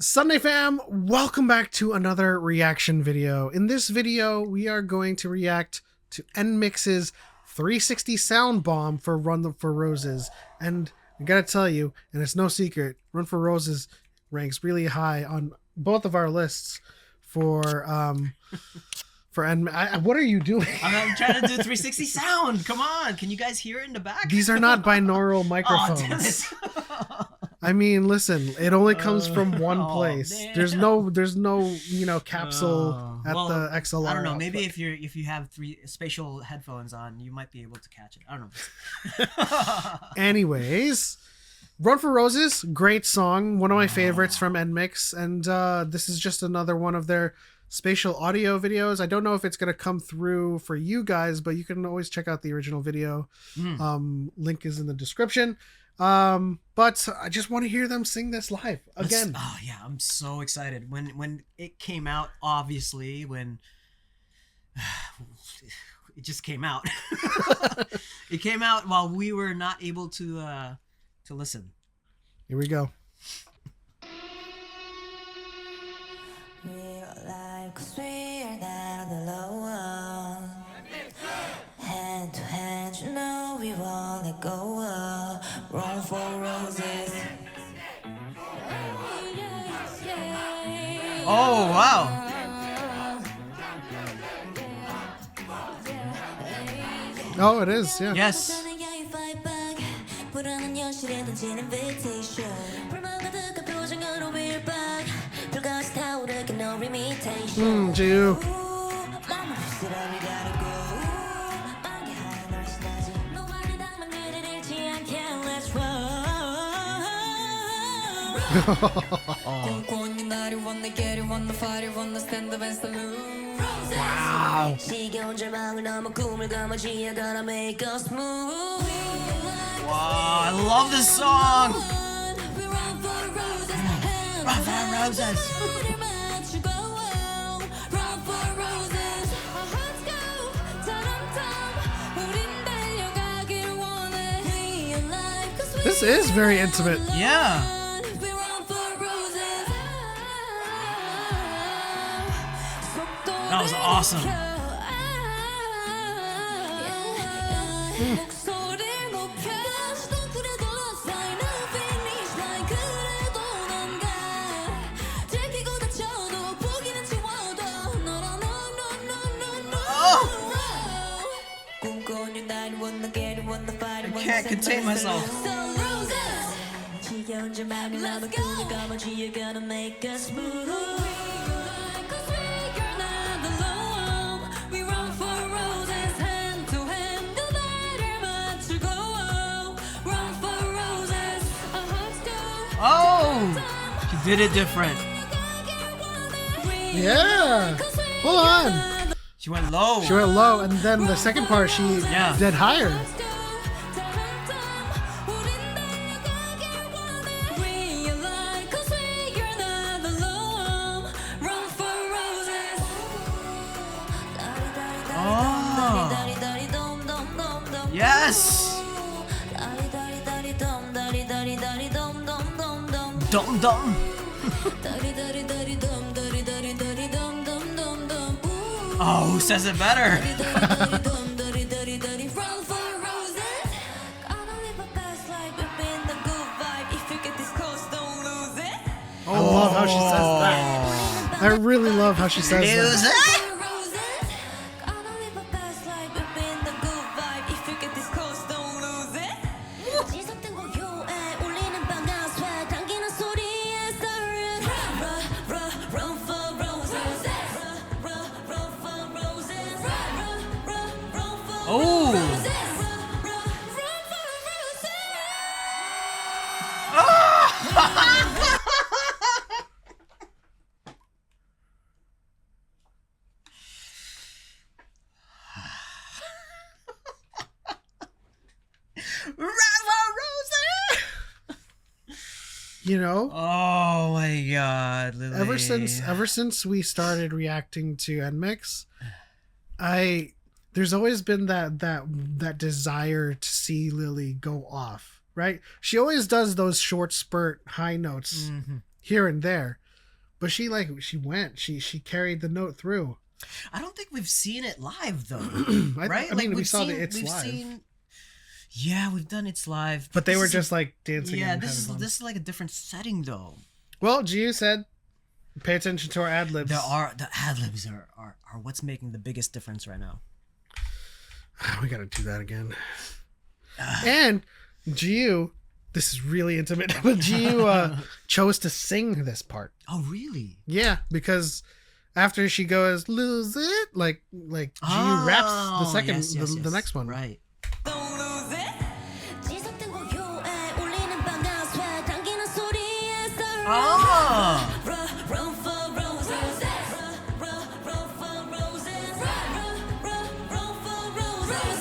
Sunday fam, welcome back to another reaction video. In this video, we are going to react to NMIXX's 360 sound bomb for Run for Roses. And I gotta tell you, and it's no secret, Run for Roses ranks really high on both of our lists for what are you doing? I'm trying to do 360 sound. Come on, can you guys hear it in the back? These are not binaural Oh, damn microphones. it. I mean, listen, it only comes from one oh, place. damn. There's no, capsule at well, the XLR. I don't know. output. Maybe if you have three spatial headphones on, you might be able to catch it. I don't know. Anyways, Run for Roses, great song, one of my favorites from NMIXX, and this is just another one of their spatial audio videos. I don't know if it's gonna come through for you guys, but you can always check out the original video. Link is in the description. But I just want to hear them sing this live again. Oh yeah, I'm so excited. When it came out, obviously, when it just came out. It came out while we were not able to listen. Here we go. Hand to hand, you know we won't let go of Run for Roses. Oh wow. Oh, it is, yeah. Yes. Ju. Wow. Wow, I love this song. Run for Roses. This is very intimate. Yeah. That was awesome. I can't contain myself. Oh, she did it different. Yeah. Hold on. She went low. She went low, and then the second part she did higher. Oh. Yes. Dum dum. Oh, who says it better? I love how she says that. I really love how she says Lose that. it. Oh. You know? Oh my God, Lily. Ever since we started reacting to NMIXX, there's always been that desire to see Lily go off, right? She always does those short spurt high notes here and there, But she carried the note through. I don't think we've seen it live though, right? I mean, we we've saw seen, the It's we've Live. Seen, yeah, we've done It's Live, But they this were is just like dancing. yeah. and This having fun. is like a different setting though. Well, Giu said, pay attention to our ad libs. The ad libs are what's making the biggest difference right now. We gotta do that again. And Giu, this is really intimate, but Giu chose to sing this part. Oh really? Yeah, because after she goes lose it, like Giu raps the second, yes, the next one. Right. Don't lose it. 지속된 고요에 울리는 방아 쇠 당기는 소리에서 Oh. Run for roses. Run for roses. Run for roses.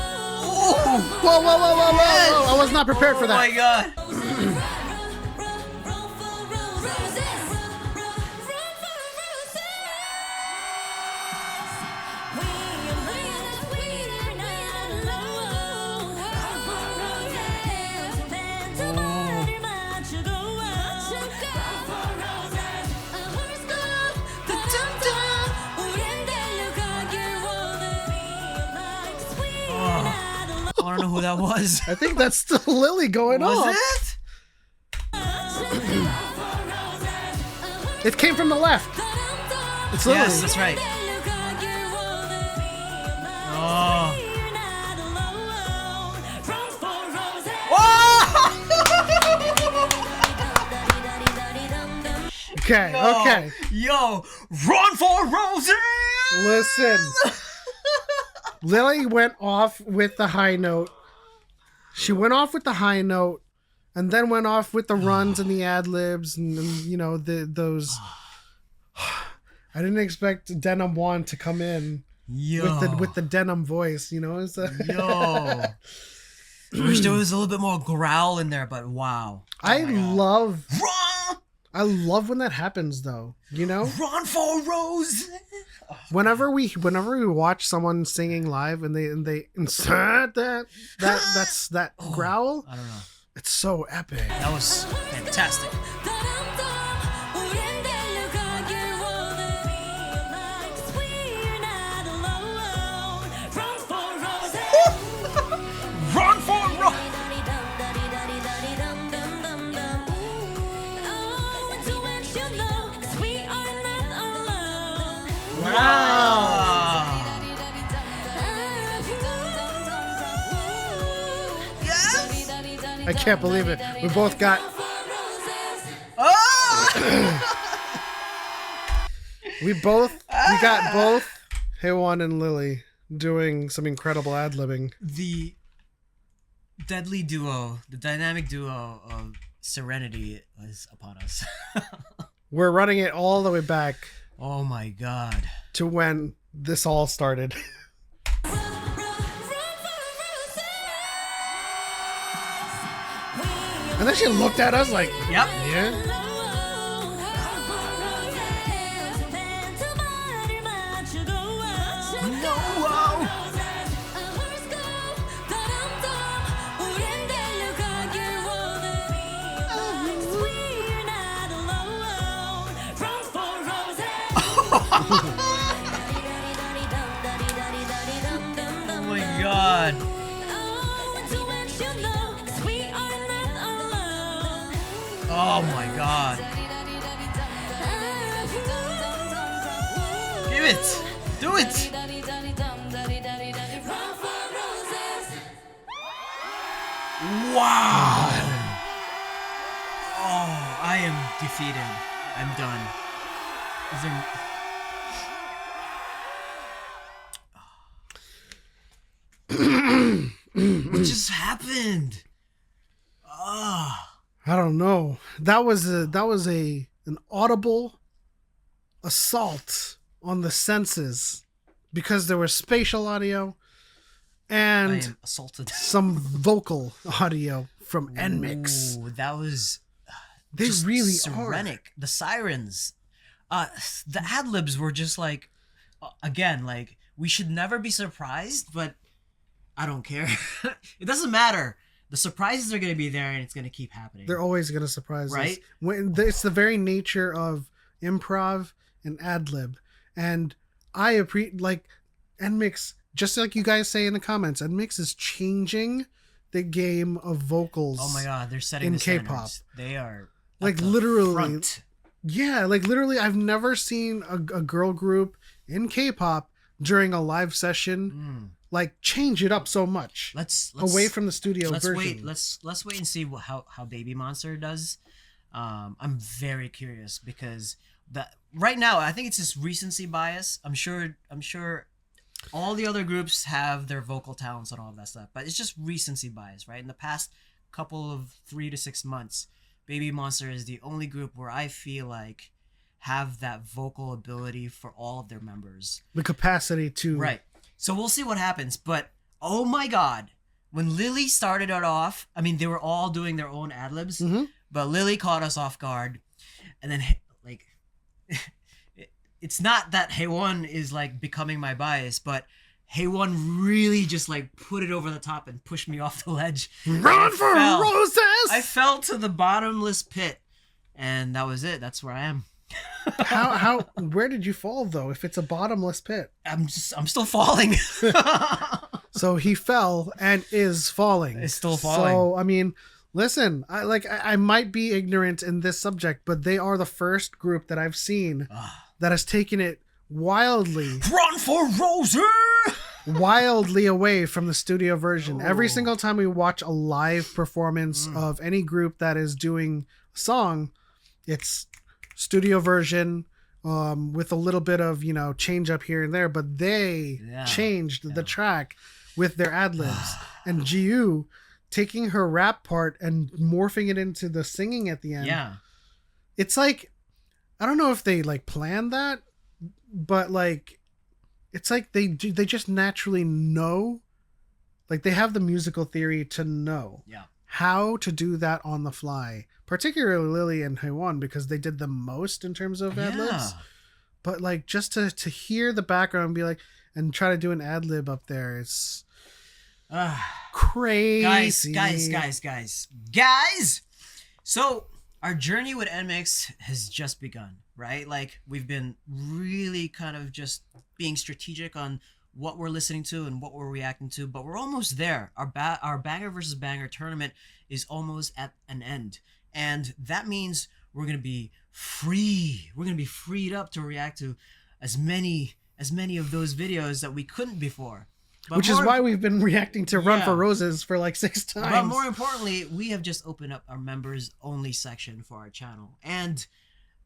Whoa, whoa, whoa, whoa, whoa, whoa! I was not prepared for Oh my that. god. I want to know who that was. I think that's still Lily going Was on. it? It came from the left. It's Lily. Yes, that's right. Oh. Okay, Yo, okay. Yo, run for roses! Listen. Lily went off with the high note. She went off with the high note, and then went off with the runs and the ad libs, and you know those. I didn't expect Denim One to come in Yo. with the denim voice. You know, it's Yo. I wish there was a little bit more growl in there, but wow. I love Run! when that happens, though. You know, Run for roses! whenever we watch someone singing live and they insert that growl, I don't know. it's so epic. That was fantastic. Run for roses! Wow! Yes! I can't believe it. We both got Oh! we got both Haewon and Lily doing some incredible ad libbing. The deadly duo, the dynamic duo of Serenity is upon us. We're running it all the way back Oh my god. to when this all started. And then she looked at us like, Yep. yeah. Oh my god. Oh my god. Give it. Do it. Wow. Oh, I am defeated. I'm done. Is there... What just happened? Ah. I don't know. That was an audible assault on the senses because there was spatial audio I and am assaulted. some vocal audio from NMIXX. Ooh, that was They just really Sirenic. The sirens. The ad libs were just like, again, like we should never be surprised, but I don't care. It doesn't matter. The surprises are going to be there, and it's going to keep happening. They're always going to surprise us. Right? It's the very nature of improv and ad lib, and I appreciate like NMIXX. Just like you guys say in the comments, NMIXX is changing the game of vocals. Oh my god, they're setting in the K-pop. standards. They are Like at the literally, front. yeah, like literally, I've never seen a girl group in K-pop during a live session like change it up so much. Let's away from the studio version. Wait. Let's wait and see how Baby Monster does. I'm very curious because right now I think it's just recency bias. I'm sure all the other groups have their vocal talents and all of that stuff, but it's just recency bias, right? In the past couple of 3 to 6 months, Baby Monster is the only group where I feel like have that vocal ability for all of their members. The capacity to... Right. So we'll see what happens, but oh my god, when Lily started it off, I mean, they were all doing their own ad-libs, but Lily caught us off guard, and then, like, it's not that Haewon is, like, becoming my bias, but Haewon really just, like, put it over the top and pushed me off the ledge. Run for Roses! I fell to the bottomless pit, and that was it. That's where I am. Where did you fall though? If it's a bottomless pit, I'm still falling. So he fell and is falling. It's still falling. So I mean, listen, I might be ignorant in this subject, but they are the first group that I've seen that has taken it wildly. Run for Roses! Wildly away from the studio version. Every single time we watch a live performance of any group that is doing a song, it's studio version with a little bit of change up here and there, but they changed the track with their ad-libs. And Jiu taking her rap part and morphing it into the singing at the end. It's like, I don't know if they like planned that, but like it's like they just naturally know, like they have the musical theory to know how to do that on the fly. Particularly Lily and Haewon, because they did the most in terms of ad-libs. But like just to hear the background and be like, and try to do an ad-lib up there, it's crazy. Guys! So our journey with NMIXX has just begun, right? Like we've been really kind of just being strategic on what we're listening to and what we're reacting to, but we're almost there. Our banger versus banger tournament is almost at an end. And that means we're going to be free. We're going to be freed up to react to as many of those videos that we couldn't before. Which is why we've been reacting to Run for Roses for like 6 times. But more importantly, we have just opened up our members only section for our channel. And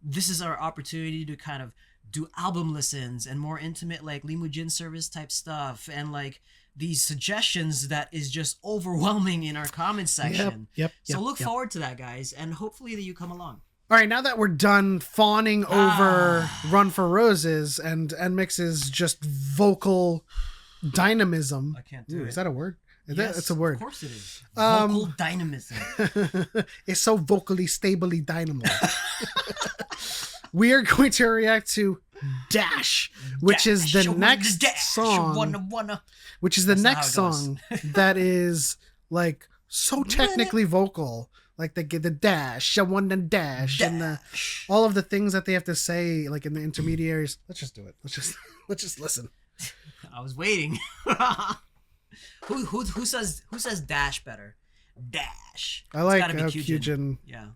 this is our opportunity to kind of do album listens and more intimate like Limujin service type stuff and like these suggestions that is just overwhelming in our comments section. So look forward to that, guys, and hopefully that you come along. All right, now that we're done fawning over Run for Roses and NMIXX's just vocal dynamism. I can't do it. Is that a word? Yes, it's a word. Of course it is. Vocal dynamism. It's so vocally stably dynamo. We are going to react to Dash, which is the next song. Which is the next song that is like so technically vocal, like they get the dash, I want to dash, and all of the things that they have to say, like in the intermediaries. Let's just do it. Let's just listen. I was waiting. Who says dash better? Dash. I like Kyujin. Yeah.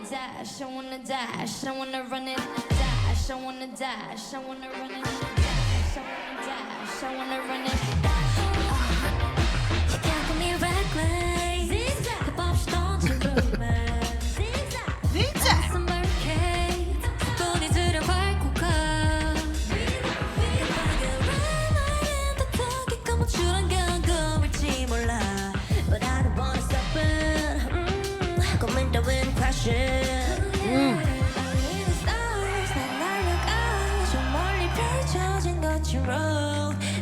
Dash, I wanna dash, I wanna run it, dash, I wanna dash, I wanna run it, dash, I wanna dash, I wanna run it, dash. You can't call me reckless, the pop stone to romance, zigzag, some barricade, 돈이 들여 밟고 가. 급하게 run, 더 크게 감춰란 경고일지 몰라, but I don't wanna stop it. 고민 따윈 crashing.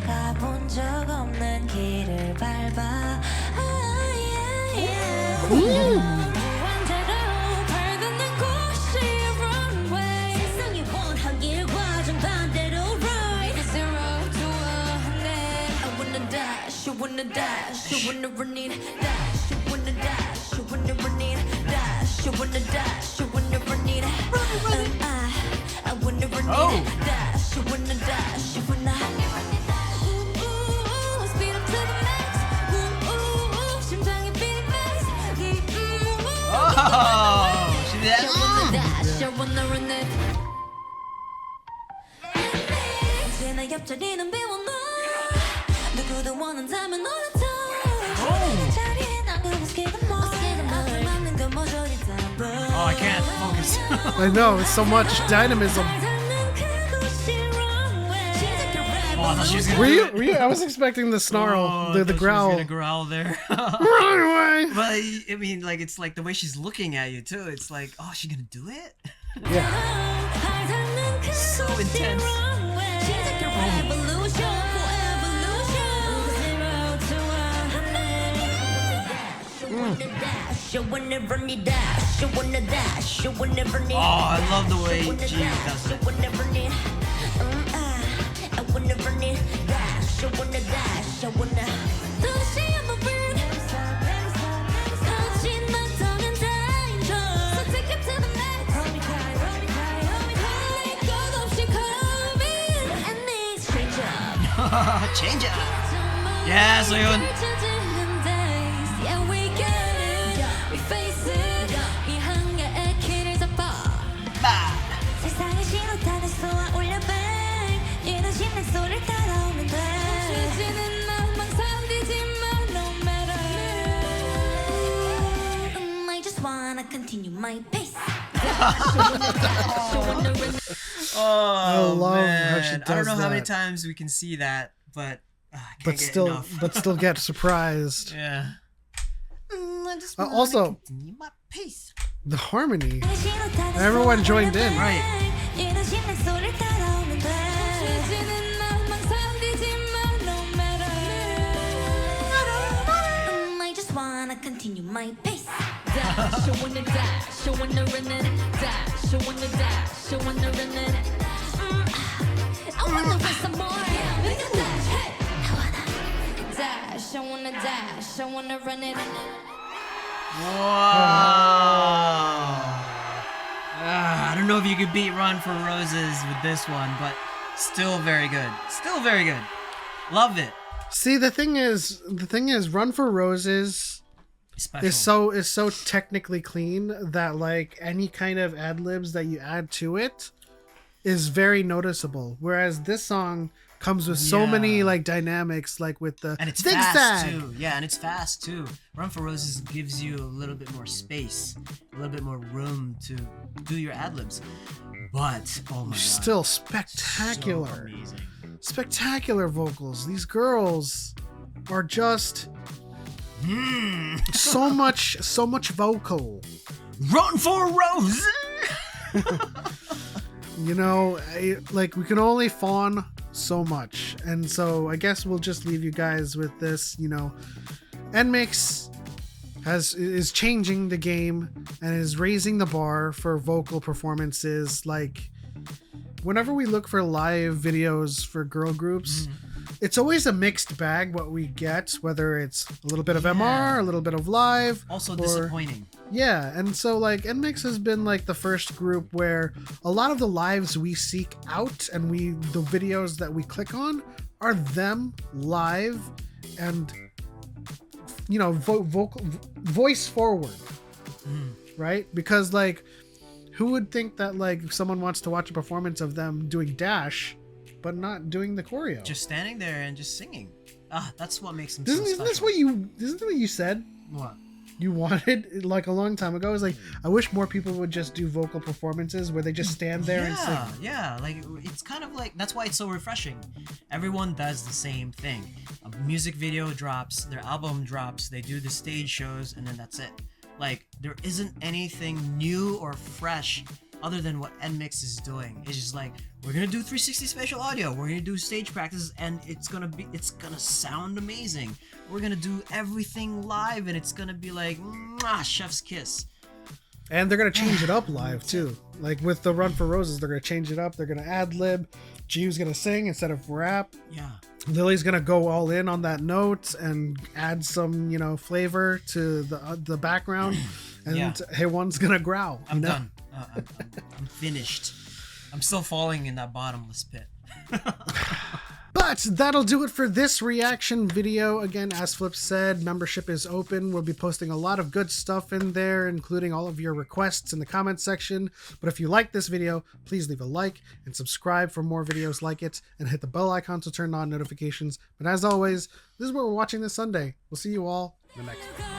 가본 적 없는 길을 밟아 무한대로 발돋는 곳이 runway 세상이 원하길 과정 반대로 right 0 to you wanna dash, you wanna run it, dash, you wanna dash, you wanna run it, dash, you wanna dash, you wanna run it. I wanna run it, dash, you wanna dash, you wanna. Speed up to the max. 심장이 beat fast. Oh, she did You wanna that. dash, you wanna run it. 언제나 옆자리는 비워놔. 누구도 원한다면 너라도. 자리에 남겨놓은 스케이트 뭐. 앞에 맞는 건 모조리 다 봐. Oh, I can't focus. I know, it's so much dynamism. Oh, I thought she was gonna Were do you? it. Were you? I was expecting the snarl, Oh, I the thought she was growl. gonna growl there. Run away! But I mean, like, it's like the way she's looking at you too. It's like, oh, she gonna do it? Yeah. So intense. Oh, I love the way she does it. Change it. Yeah, so yun. Bah. 세상의 신호탄에 쏘아 올려봐 이런 신난 소리를 따라오면 돼 멈추지는 마 망상 뒤지 마 no matter I just wanna continue my pace Oh, love man. how she I don't does know how many that. times we can see that, but I can't But get still, enough. but still get surprised. Yeah. I just Also, wanna continue my pace. the harmony. Everyone joined in. Right. 이런 신난 소리를 따라오면 돼 멈추지는 마 망상 뒤지 마 no matter I just wanna continue my pace dash, you wanna dash, you wanna run it dash, you wanna dash, you wanna run it I wanna run some more we can dash, hey I wanna dash, I wanna dash, I wanna run it Wow. I don't know if you could beat Run for Roses with this one, but still very good. Still very good. Love it. See, the thing is, Run for Roses Special. is so technically clean that like any kind of ad libs that you add to it is very noticeable. Whereas this song comes with so many Yeah. like dynamics, like with the And it's zigzag. fast too. Yeah, and it's fast too. Run for Roses gives you a little bit more space, a little bit more room to do your ad libs. But oh my god, Still so spectacular, amazing. spectacular vocals. These girls are just so much vocal. Run for Roses. You know, like we can only fawn so much, and so I guess we'll just leave you guys with this. You know, NMIXX is changing the game and is raising the bar for vocal performances. Like whenever we look for live videos for girl groups, it's always a mixed bag what we get, whether it's a little bit of MR, a little bit of live. Also or- disappointing. Yeah, and so like NMIXX has been like the first group where a lot of the lives we seek out and the videos that we click on are them live and you know voice forward, right? Because like who would think that like someone wants to watch a performance of them doing dash but not doing the choreo? Just standing there and just singing. Ah, that's what makes them Isn't so special. this what you said? What? You wanted like a long time ago. It was like, I wish more people would just do vocal performances where they just stand there and sing. Yeah, like it's kind of like that's why it's so refreshing. Everyone does the same thing. A music video drops, their album drops, they do the stage shows, and then that's it. Like there isn't anything new or fresh other than what NMIXX is doing. It's just like we're gonna do 360 spatial audio, we're gonna do stage practices, and it's gonna sound amazing. We're gonna do everything live, and it's gonna be like mwah, chef's kiss. And they're gonna change it up live too. Like with the Run for Roses, they're gonna change it up. They're gonna ad lib. Gio's gonna sing instead of rap. Yeah. Lily's gonna go all in on that note and add some, flavor to the background, and Yeah. Haewon's gonna growl. I'm done. I'm finished. I'm still falling in that bottomless pit. But that'll do it for this reaction video. Again, as Flip said, membership is open. We'll be posting a lot of good stuff in there, including all of your requests in the comment section. But if you like this video, please leave a like and subscribe for more videos like it, and hit the bell icon to turn on notifications. But as always, this is what we're watching this Sunday. We'll see you all in the next one.